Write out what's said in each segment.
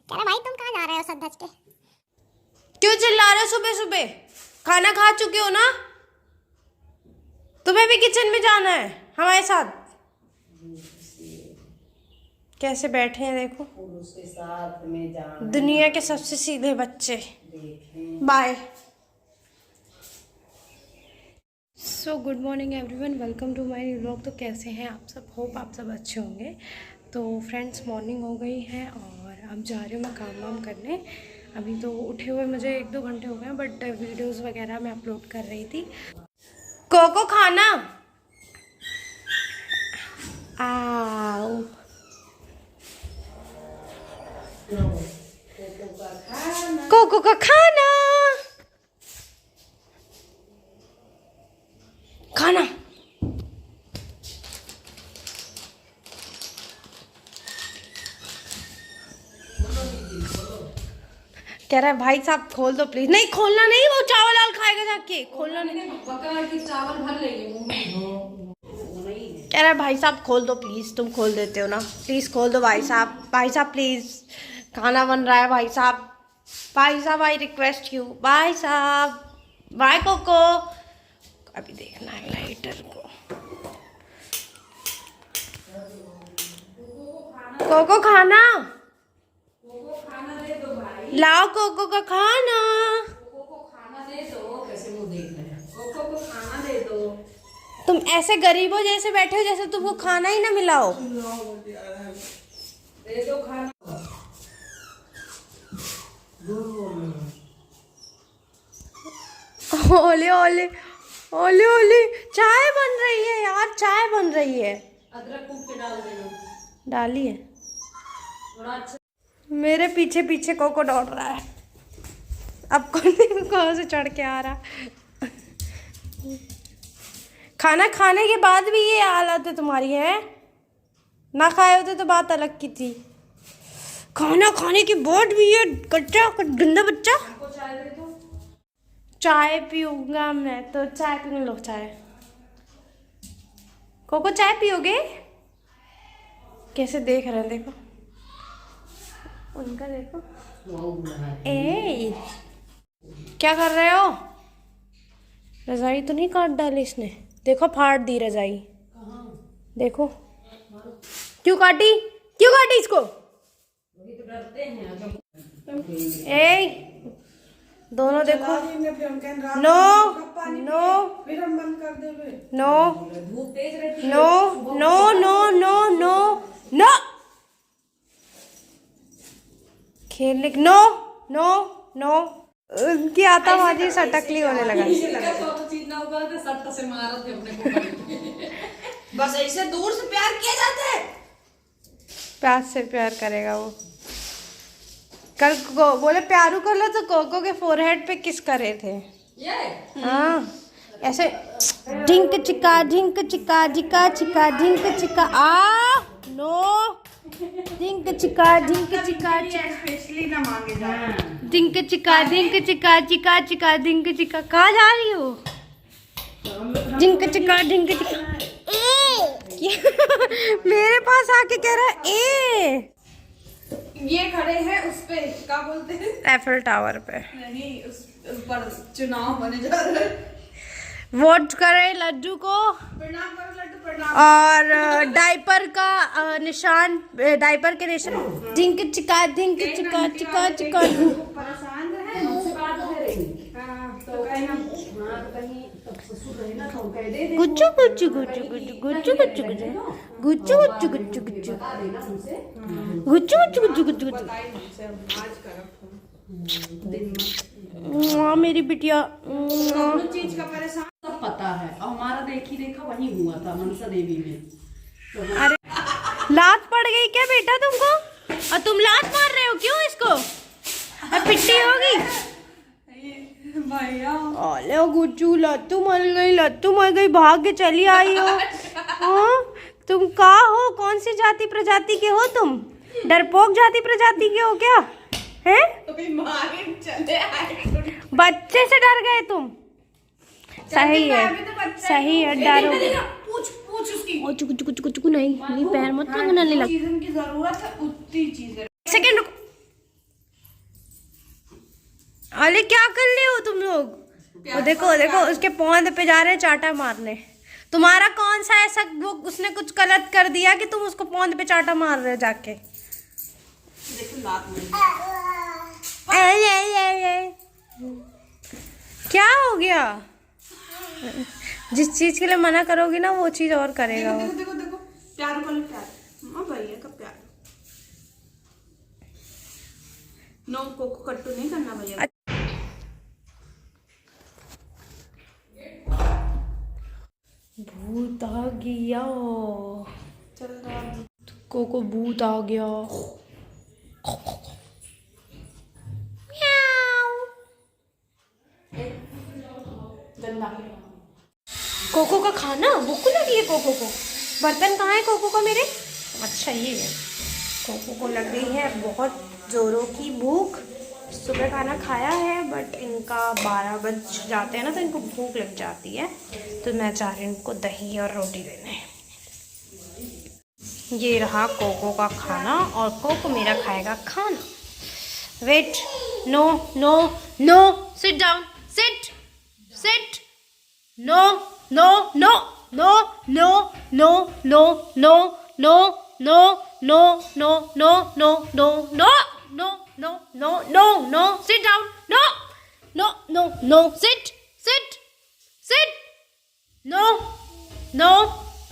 कह रहा भाई तुम कहाँ जा रहे हो सद धज के? क्यों चिल्ला रहे हो सुबह सुबह? खाना खा चुके हो ना? तुम्हें भी किचन में जाना है हमारे साथ। कैसे बैठे हैं देखो, उसके साथ में जाना। दुनिया के सबसे सीधे बच्चे। Bye. So good morning everyone, welcome to my new vlog. तो कैसे हैं आप सब? होप आप सब अच्छे होंगे। तो फ्रेंड्स, मॉर्निंग हो गई है और अब जा रही हूँ मैं काम वाम करने। अभी तो उठे हुए मुझे 1-2 घंटे हो गए, बट वीडियोस वगैरह मैं अपलोड कर रही थी। कोको खाना। आओ कोको का खाना खाना। कह रहा है भाई साहब खोल दो प्लीज। नहीं खोलना नहीं, वो चावल दाल खाएगा जाके। खोलना नहीं, बकरा की चावल भर लेंगे। कह रहा है भाई साहब खोल दो प्लीज। तुम खोल देते हो ना, प्लीज खोल दो भाई साहब। भाई साहब प्लीज, खाना बन रहा है भाई साहब। भाई साहब आई रिक्वेस्ट यू। भाई साहब, बाय कोको। अभी देखना है लाइटर को। कोको खाना दे दो भाई। लाओ कोको का खाना। कोको खाना दे दो। कैसे मुंह देख रहे हैं? कोको को खाना दे दो। तुम ऐसे गरीबों जैसे बैठे हो जैसे तुमको खाना ही ना मिला हो। दे दो खाना। ओले ओले ओले ओले, चाय बन रही है यार, चाय बन रही है। अदरक कूट के डाल देना। डाली है। थोड़ा अच्छा। मेरे पीछे पीछे कोको दौड़ रहा है। अब कौन से चढ़ के आ रहा। खाना खाने के बाद भी ये हालत है तुम्हारी है। ना खाए होते तो बात अलग की थी। खाना खाने के बाद भी ये कच्चा गंदा बच्चा। हमको चाय दे दो। चाय पीऊंगा मैं तो। चाय पीने लो चाय। कोको चाय पियोगे? कैसे देख रहे हैं देखो उनका, देखो। ए क्या कर रहे हो? रजाई तो नहीं काट डाली इसने? देखो फाड़ दी रजाई। देखो क्यों काटी, क्यों काटी इसको? तो डरते हैं। ए दोनों देखो। नो नो नो धूप तेज रहती है। No no no no no no खेलने। No no no. उनकी आताबाजी सटकली होने लगा। चीज ना होगा तो सट्टा से मारा थे अपने को। बस ऐसे दूर से प्यार किया जाता है। प्यार से प्यार करेगा वो। कल बोले प्यारू कर लो तो कोको के फोरहेड पे किस करे थे। ये हाँ ऐसे ढिंक चिका जिका चिका ढिंक चिका। आ नो ढिंक चिका स्पेशली ना मांगे जाए। ढिंक चिका चिका ढिंक चिका। कहाँ जा रही हो? ढिंक चिका मेरे पास आके कह रहा है ए। ये खड़े हैं उस पे, क्या बोलते हैं? एफिल टावर पे। नहीं, उस पर चुनाव होने जा रहा है। वोट करे लड्डू को। प्रणाम करो लड्डू, प्रणाम। और डायपर का निशान, डायपर के निशान। ढिंक चिका चिका परेशान रहे, मुझसे बात हो रही। तो कहीं हम कहीं ससुर रहे ना, तो हम कह दे गुच्चू गुच्चू गुच्चू गुच्चू गुच्चू गुच्चू गुच्चू गुच्चू गुच्चू गुच्चू गुच्चू बता देना हमसे। गुच्चू गुच्चू गुच्चू गुच्चू गुच्चू। बताइए हमसे, हम आज करब दिन माँ मेरी बिटिया। में चीज का परेशान सब पता है। और हमारा देखा वही हुआ था मनसा देवी में। तो अरे लात पड़ गई क्या बेटा तुमको? और तुम लात मार रहे हो क्यों इसको? अब पिट्टी होगी भैया। ओले गुच्चू, लत्तू मर गई, भाग के चली आई हो। हाँ तुम का हो? कौन सी जाति प्रजाति के हो तुम? डरपोक जाति प्रजाति के हो क्या? हैं? चले आए। बच्चे से डर गए तुम? सही है, सही है, डरो। पूछ उसकी। ओ चुकु चुकु चुकु नहीं, पैर मत लगना। नहीं लग चीज़ों की जरूरत है, उतनी चीजें। सेकंड रुको। अरे क्या कर रहे हो तुम लोग? वो देखो देखो उसके पौंद पे जा रहे हैं चाटा मारने। तुम्हारा कौन सा ऐसा वो उसने कुछ गलत कर दिया कि तुम उसको पौंद पे चाटा मार रहे हो जाके? देखो लात में क्या हो गया? जिस चीज के लिए मना करोगी ना वो चीज और करेगा वो। देखो देखो देखो प्यार वाले प्यार माँ भैया का प्यार। नो कोको कट्टू नहीं करना भैया। भूत आ गया। चल रहा कोको भूत आ गया। गंदा कोको का खाना भूख लगी है कोको को। बर्तन कहाँ है कोको का मेरे? अच्छा ये है। कोको को लग रही है बहुत जोरों की भूख। सुबह खाना खाया है बट इनका 12 बज जाते हैं ना तो इनको भूख लग जाती है, तो मैं चाह रही हूँ इनको दही और रोटी देने। ये रहा कोको का खाना और कोको मेरा खाएगा खाना। Wait, no no no, sit down, sit sit, no no no no no no no no no no no no no no no no no no no no no, sit down, no no no no, sit sit sit, no no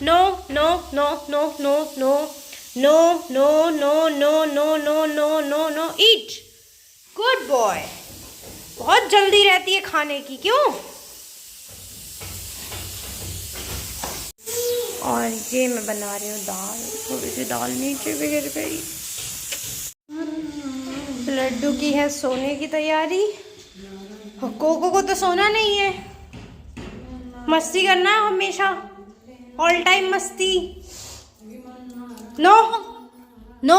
no no no no no no no no no no no no no no no, eat, good boy। बहुत जल्दी रहती है खाने की, क्यों? और ये मैं बना रही हूँ दाल। थोड़ी सी दाल नीचे भी गिर गई। लड्डू की है सोने की तैयारी। कोको को तो सोना नहीं है, मस्ती करना है हमेशा, ऑल टाइम मस्ती। नो नो,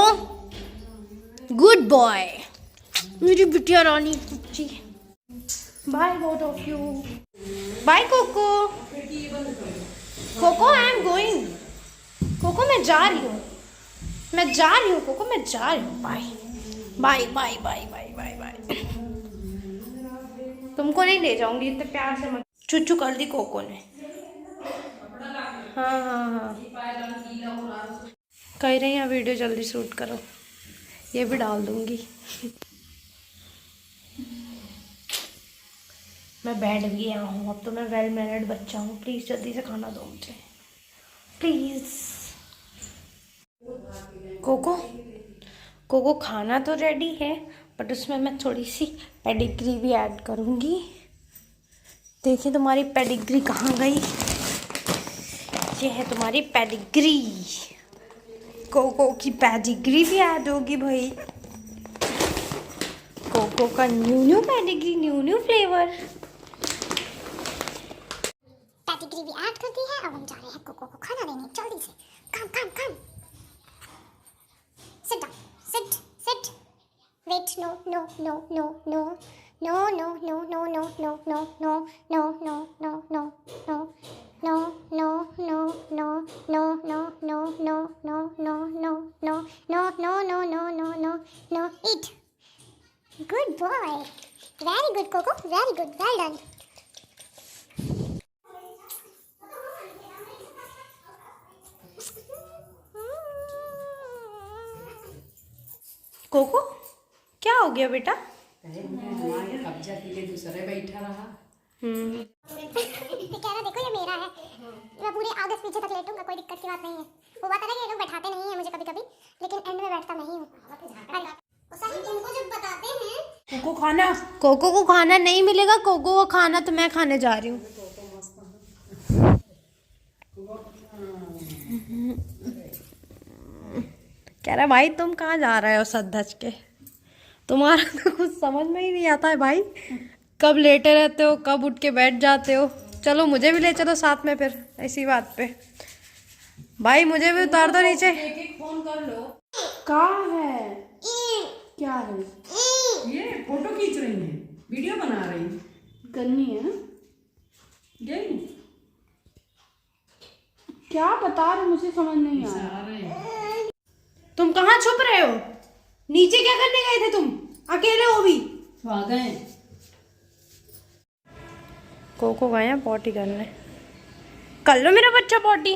गुड बॉय मेरी बिटिया रानी कुच्ची। Bye both of you, bye Coco. Coco I am going, Coco मैं जा रही हूँ, मैं जा रही हूँ कोको, मैं जा रही हूँ। Bye bye bye bye bye bye bye. तुमको नहीं ले जाऊंगी, इतने प्यार से मत। चुच्चू कर दी कोको ने। हाँ हाँ हाँ, कह रही हैं वीडियो जल्दी शूट करो, ये भी डाल दूंगी। मैं बैठ गया हूँ, अब तो मैं वेल मैनर्ड बच्चा हूँ। प्लीज़ जल्दी से खाना दो मुझे, प्लीज़। कोको, कोको खाना तो रेडी है बट उसमें मैं थोड़ी सी पेडिग्री भी ऐड करूँगी। देखिए तुम्हारी पेडिग्री कहाँ गई? ये है तुम्हारी पेडिग्री। कोको की पेडिग्री भी ऐड होगी भाई। कोको का new pedigree, new flavour. Pedigree भी ऐड कर दी है। अब हम जा रहे हैं कोको को खाना देने, जल्दी से। Come come come, sit down, sit sit, wait, no no no no no no no no no no no no no no no no no no no no no no no no no no no no no no no no no no no no no, eat, good boy, very good Coco, very good, well done। Coco क्या हो गया बेटा? कब्जा के लिए दूसरे बैठा रहा। कह रहा देखो ये मेरा है, मैं पूरे आगे पीछे तक लेटूंगा, कोई दिक्कत की बात नहीं है। वो बात है ना कि ये लोग बैठाते नहीं है मुझे कभी कभी, लेकिन एंड में बैठता नहीं हूँ। उनको जब बताते हैं कोको खाना, कोको को खाना नहीं मिलेगा। कोको को खाना तो मैं खाने जा रही हूँ। कह रहा भाई तुम कहाँ जा रहे हो सज धज के? तुम्हारा तो कुछ समझ में ही नहीं आता है भाई, कब लेटे रहते हो, कब उठ के बैठ जाते हो। चलो मुझे भी ले चलो साथ में फिर, ऐसी बात पे भाई मुझे भी उतार दो नीचे। एक फोन कर लो। कहाँ है? क्या है? ये फोटो खींच रही है, वीडियो बना रही है, गन्नी है ना? यही क्या बता रहे मुझे समझ नहीं आ रहा। रहे। तुम कहाँ छुप रहे हो? नीचे क्या करने गए थे तुम? अकेले हो भी? तो आ गए। कोको गए हैं पॉटी करने। कर लो मेरा बच्चा पॉटी।